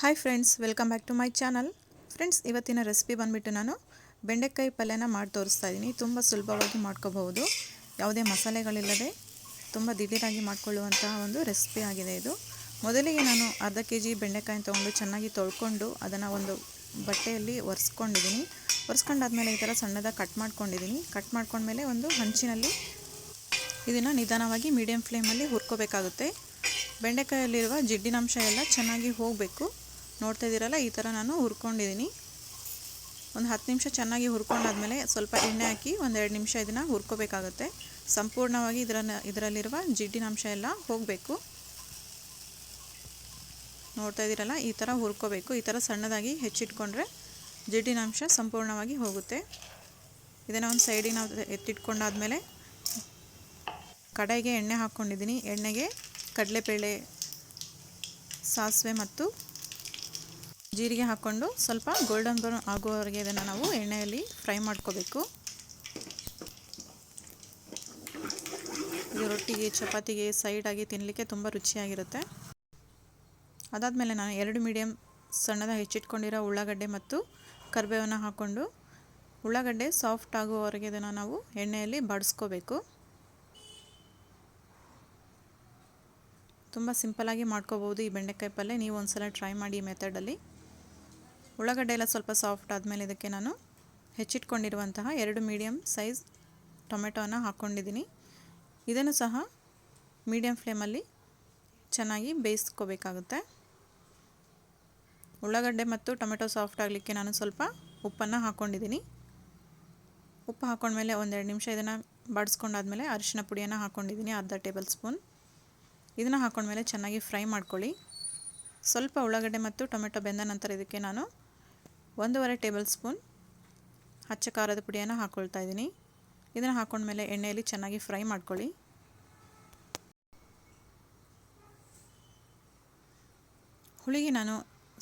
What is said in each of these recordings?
Hi friends, welcome back to my channel. Friends, ಇವತ್ತಿನ recipe ಬಂದುಬಿಟ್ಟು ನಾನು ಬೆಂಡೆಕಾಯಿ ಪಲ್ಯನ ಮಾಡಿ ತೋರಿಸ್ತಾ ಇದ್ದೀನಿ. ತುಂಬ ಸುಲಭವಾಗಿ ಮಾಡ್ಕೋಬಹುದು, ಯಾವುದೇ ಮಸಾಲೆಗಳಿಲ್ಲದೆ ತುಂಬ ದಿಢೀರಾಗಿ ಮಾಡ್ಕೊಳ್ಳುವಂತಹ ಒಂದು ರೆಸಿಪಿ ಆಗಿದೆ ಇದು. ಮೊದಲಿಗೆ ನಾನು ಅರ್ಧ kg ಬೆಂಡೆಕಾಯಿನ ತೊಗೊಂಡು ಚೆನ್ನಾಗಿ ತೊಳ್ಕೊಂಡು ಅದನ್ನು ಒಂದು ಬಟ್ಟೆಯಲ್ಲಿ ಒರೆಸ್ಕೊಂಡಿದ್ದೀನಿ. ಒರೆಸ್ಕೊಂಡಾದ್ಮೇಲೆ ಈ ಥರ ಸಣ್ಣದಾಗಿ ಕಟ್ ಮಾಡ್ಕೊಂಡಿದ್ದೀನಿ. ಕಟ್ ಮಾಡ್ಕೊಂಡ್ಮೇಲೆ ಒಂದು ಹಂಚಿನಲ್ಲಿ ಇದನ್ನು ನಿಧಾನವಾಗಿ ಮೀಡಿಯಮ್ ಫ್ಲೇಮಲ್ಲಿ ಹುರ್ಕೋಬೇಕಾಗುತ್ತೆ. ಬೆಂಡೆಕಾಯಲ್ಲಿರುವ ಜಿಡ್ಡಿನಂಶ ಎಲ್ಲ ಚೆನ್ನಾಗಿ ಹೋಗಬೇಕು. ನೋಡ್ತಾ ಇದ್ದೀರಲ್ಲ, ಈ ಥರ ನಾನು ಹುರ್ಕೊಂಡಿದ್ದೀನಿ. ಒಂದು 10 ನಿಮಿಷ ಚೆನ್ನಾಗಿ ಹುರ್ಕೊಂಡಾದ್ಮೇಲೆ ಸ್ವಲ್ಪ ಎಣ್ಣೆ ಹಾಕಿ ಒಂದು 2 ನಿಮಿಷ ಇದನ್ನು ಹುರ್ಕೋಬೇಕಾಗುತ್ತೆ. ಸಂಪೂರ್ಣವಾಗಿ ಇದರಲ್ಲಿರುವ ಜಿಡ್ಡಿನಂಶ ಎಲ್ಲ ಹೋಗಬೇಕು. ನೋಡ್ತಾ ಇದ್ದೀರಲ್ಲ, ಈ ಥರ ಹುರ್ಕೋಬೇಕು. ಈ ಥರ ಸಣ್ಣದಾಗಿ ಹೆಚ್ಚಿಟ್ಕೊಂಡ್ರೆ ಜಿಡ್ಡಿನಂಶ ಸಂಪೂರ್ಣವಾಗಿ ಹೋಗುತ್ತೆ. ಇದನ್ನು ಒಂದು ಸೈಡಿಗೆ ನಾವು ಎತ್ತಿಟ್ಕೊಂಡಾದ್ಮೇಲೆ ಕಡಾಯಿಗೆ ಎಣ್ಣೆ ಹಾಕ್ಕೊಂಡಿದ್ದೀನಿ. ಎಣ್ಣೆಗೆ ಕಡಲೆಬೇಳೆ, ಸಾಸಿವೆ ಮತ್ತು ಜೀರಿಗೆ ಹಾಕ್ಕೊಂಡು ಸ್ವಲ್ಪ ಗೋಲ್ಡನ್ ಬ್ರೌನ್ ಆಗುವವರೆಗೆ ಇದನ್ನು ನಾವು ಎಣ್ಣೆಯಲ್ಲಿ ಫ್ರೈ ಮಾಡ್ಕೋಬೇಕು. ಇದು ರೊಟ್ಟಿಗೆ, ಚಪಾತಿಗೆ ಸೈಡಾಗಿ ತಿನ್ನಲಿಕ್ಕೆ ತುಂಬ ರುಚಿಯಾಗಿರುತ್ತೆ. ಅದಾದಮೇಲೆ ನಾನು 2 ಮೀಡಿಯಮ್ ಸಣ್ಣದಾಗಿ ಹೆಚ್ಚಿಟ್ಕೊಂಡಿರೋ ಉಳ್ಳಾಗಡ್ಡೆ ಮತ್ತು ಕರಿಬೇವನ್ನು ಹಾಕ್ಕೊಂಡು ಉಳ್ಳಾಗಡ್ಡೆ ಸಾಫ್ಟ್ ಆಗುವವರೆಗೆ ಇದನ್ನು ನಾವು ಎಣ್ಣೆಯಲ್ಲಿ ಬಾಡಿಸ್ಕೋಬೇಕು. ತುಂಬ ಸಿಂಪಲಾಗಿ ಮಾಡ್ಕೋಬೋದು ಈ ಬೆಂಡೆಕಾಯಿ ಪಲ್ಯ. ನೀವು ಒಂದ್ಸಲ ಟ್ರೈ ಮಾಡಿ ಈ ಮೆಥಡಲ್ಲಿ. ಉಳ್ಳಾಗಡ್ಡೆ ಎಲ್ಲ ಸ್ವಲ್ಪ ಸಾಫ್ಟ್ ಆದಮೇಲೆ ಇದಕ್ಕೆ ನಾನು ಹೆಚ್ಚಿಟ್ಕೊಂಡಿರುವಂತಹ 2 ಮೀಡಿಯಮ್ ಸೈಜ್ ಟೊಮೆಟೊನ ಹಾಕ್ಕೊಂಡಿದ್ದೀನಿ. ಇದನ್ನು ಸಹ ಮೀಡಿಯಮ್ ಫ್ಲೇಮಲ್ಲಿ ಚೆನ್ನಾಗಿ ಬೇಯಿಸ್ಕೋಬೇಕಾಗುತ್ತೆ. ಉಳ್ಳಾಗಡ್ಡೆ ಮತ್ತು ಟೊಮೆಟೊ ಸಾಫ್ಟ್ ಆಗಲಿಕ್ಕೆ ನಾನು ಸ್ವಲ್ಪ ಉಪ್ಪನ್ನು ಹಾಕ್ಕೊಂಡಿದ್ದೀನಿ. ಉಪ್ಪು ಹಾಕ್ಕೊಂಡ್ಮೇಲೆ ಒಂದು 2 ನಿಮಿಷ ಇದನ್ನು ಬಾಡಿಸ್ಕೊಂಡಾದ್ಮೇಲೆ ಅರಿಶಿನ ಪುಡಿಯನ್ನು ಹಾಕ್ಕೊಂಡಿದ್ದೀನಿ, ಅರ್ಧ ಟೇಬಲ್ ಸ್ಪೂನ್. ಇದನ್ನು ಹಾಕ್ಕೊಂಡ್ಮೇಲೆ ಚೆನ್ನಾಗಿ ಫ್ರೈ ಮಾಡ್ಕೊಳ್ಳಿ. ಸ್ವಲ್ಪ ಉಳ್ಳಾಗಡ್ಡೆ ಮತ್ತು ಟೊಮೆಟೊ ಬೆಂದ ನಂತರ ಇದಕ್ಕೆ ನಾನು 1.5 ಟೇಬಲ್ ಸ್ಪೂನ್ ಅಚ್ಚ ಖಾರದ ಪುಡಿಯನ್ನು ಹಾಕ್ಕೊಳ್ತಾ ಇದ್ದೀನಿ. ಇದನ್ನು ಹಾಕ್ಕೊಂಡ್ಮೇಲೆ ಎಣ್ಣೆಯಲ್ಲಿ ಚೆನ್ನಾಗಿ ಫ್ರೈ ಮಾಡ್ಕೊಳ್ಳಿ. ಹುಳಿಗೆ ನಾನು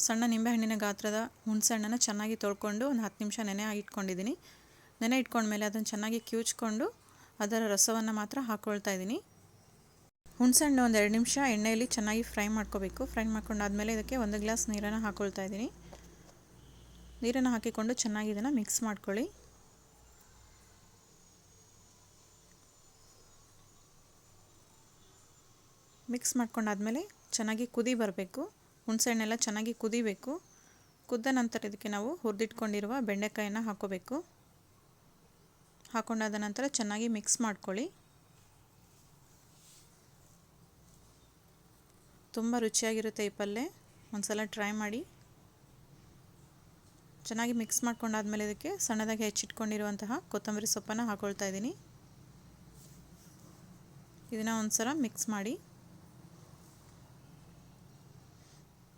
ಸಣ್ಣ ನಿಂಬೆಹಣ್ಣಿನ ಗಾತ್ರದ ಹುಣಸೆಹಣ್ಣನ್ನು ಚೆನ್ನಾಗಿ ತೊಳ್ಕೊಂಡು ಒಂದು 10 ನಿಮಿಷ ನೆನೆ ಇಟ್ಕೊಂಡಿದ್ದೀನಿ. ನೆನೆ ಇಟ್ಕೊಂಡ್ಮೇಲೆ ಅದನ್ನು ಚೆನ್ನಾಗಿ ಕಿವುಚ್ಕೊಂಡು ಅದರ ರಸವನ್ನು ಮಾತ್ರ ಹಾಕ್ಕೊಳ್ತಾ ಇದ್ದೀನಿ. ಹುಣಸೆಹಣ್ಣು ಒಂದು 2 ನಿಮಿಷ ಎಣ್ಣೆಯಲ್ಲಿ ಚೆನ್ನಾಗಿ ಫ್ರೈ ಮಾಡ್ಕೋಬೇಕು. ಫ್ರೈ ಮಾಡ್ಕೊಂಡಾದ್ಮೇಲೆ ಇದಕ್ಕೆ 1 ಗ್ಲಾಸ್ ನೀರನ್ನು ಹಾಕ್ಕೊಳ್ತಾ ಇದ್ದೀನಿ. ನೀರನ್ನು ಹಾಕಿಕೊಂಡು ಚೆನ್ನಾಗಿ ಇದನ್ನು ಮಿಕ್ಸ್ ಮಾಡ್ಕೊಳ್ಳಿ. ಮಿಕ್ಸ್ ಮಾಡ್ಕೊಂಡಾದ್ಮೇಲೆ ಚೆನ್ನಾಗಿ ಕುದಿ ಬರಬೇಕು. ಹುಣಸೆಹಣ್ಣೆಲ್ಲ ಚೆನ್ನಾಗಿ ಕುದಿಬೇಕು. ಕುದ್ದ ನಂತರ ಇದಕ್ಕೆ ನಾವು ಹುರಿದಿಟ್ಕೊಂಡಿರುವ ಬೆಂಡೆಕಾಯನ್ನು ಹಾಕ್ಕೋಬೇಕು. ಹಾಕ್ಕೊಂಡಾದ ನಂತರ ಚೆನ್ನಾಗಿ ಮಿಕ್ಸ್ ಮಾಡ್ಕೊಳ್ಳಿ. ತುಂಬ ರುಚಿಯಾಗಿರುತ್ತೆ ಈ ಪಲ್ಯ, ಒಂದ್ಸಲ ಟ್ರೈ ಮಾಡಿ. ಚೆನ್ನಾಗಿ ಮಿಕ್ಸ್ ಮಾಡ್ಕೊಂಡಾದ್ಮೇಲೆ ಇದಕ್ಕೆ ಸಣ್ಣದಾಗಿ ಹೆಚ್ಚಿಟ್ಕೊಂಡಿರುವಂತಹ ಕೊತ್ತಂಬರಿ ಸೊಪ್ಪನ್ನು ಹಾಕ್ಕೊಳ್ತಾ ಇದ್ದೀನಿ. ಇದನ್ನು ಒಂದ್ಸಲ ಮಿಕ್ಸ್ ಮಾಡಿ.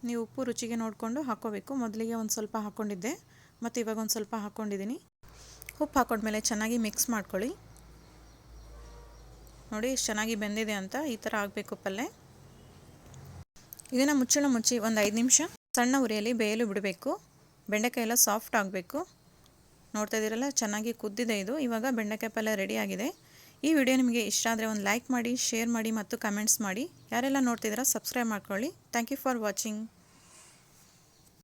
ನೀವು ಉಪ್ಪು ರುಚಿಗೆ ನೋಡಿಕೊಂಡು ಹಾಕ್ಕೋಬೇಕು. ಮೊದಲಿಗೆ ಒಂದು ಸ್ವಲ್ಪ ಹಾಕ್ಕೊಂಡಿದ್ದೆ ಮತ್ತು ಇವಾಗ ಒಂದು ಸ್ವಲ್ಪ ಹಾಕ್ಕೊಂಡಿದ್ದೀನಿ. ಉಪ್ಪು ಹಾಕ್ಕೊಂಡ್ಮೇಲೆ ಚೆನ್ನಾಗಿ ಮಿಕ್ಸ್ ಮಾಡ್ಕೊಳ್ಳಿ. ನೋಡಿ ಎಷ್ಟು ಚೆನ್ನಾಗಿ ಬೆಂದಿದೆ ಅಂತ. ಈ ಥರ ಆಗಬೇಕು ಪಲ್ಯ. ಇದನ್ನು ಮುಚ್ಚಳ ಮುಚ್ಚಿ ಒಂದು 5 ನಿಮಿಷ ಸಣ್ಣ ಉರಿಯಲ್ಲಿ ಬೇಯಲು ಬಿಡಬೇಕು. ಬೆಂಡೆಕಾಯಿ ಎಲ್ಲ ಸಾಫ್ಟ್ ಆಗಬೇಕು. ನೋಡ್ತಾ ಇದ್ದೀರಲ್ಲ, ಚೆನ್ನಾಗಿ ಕುದ್ದಿದೆ ಇದು. ಇವಾಗ ಬೆಂಡೆಕಾಯಿ ಪಲ್ಯ ರೆಡಿಯಾಗಿದೆ. ಈ ವಿಡಿಯೋ ನಿಮಗೆ ಇಷ್ಟ ಆದರೆ ಒಂದು ಲೈಕ್ ಮಾಡಿ, ಶೇರ್ ಮಾಡಿ ಮತ್ತು ಕಮೆಂಟ್ಸ್ ಮಾಡಿ. ಯಾರೆಲ್ಲ ನೋಡ್ತಿದ್ದೀರಾ ಸಬ್ಸ್ಕ್ರೈಬ್ ಮಾಡ್ಕೊಳ್ಳಿ. Thank you for watching.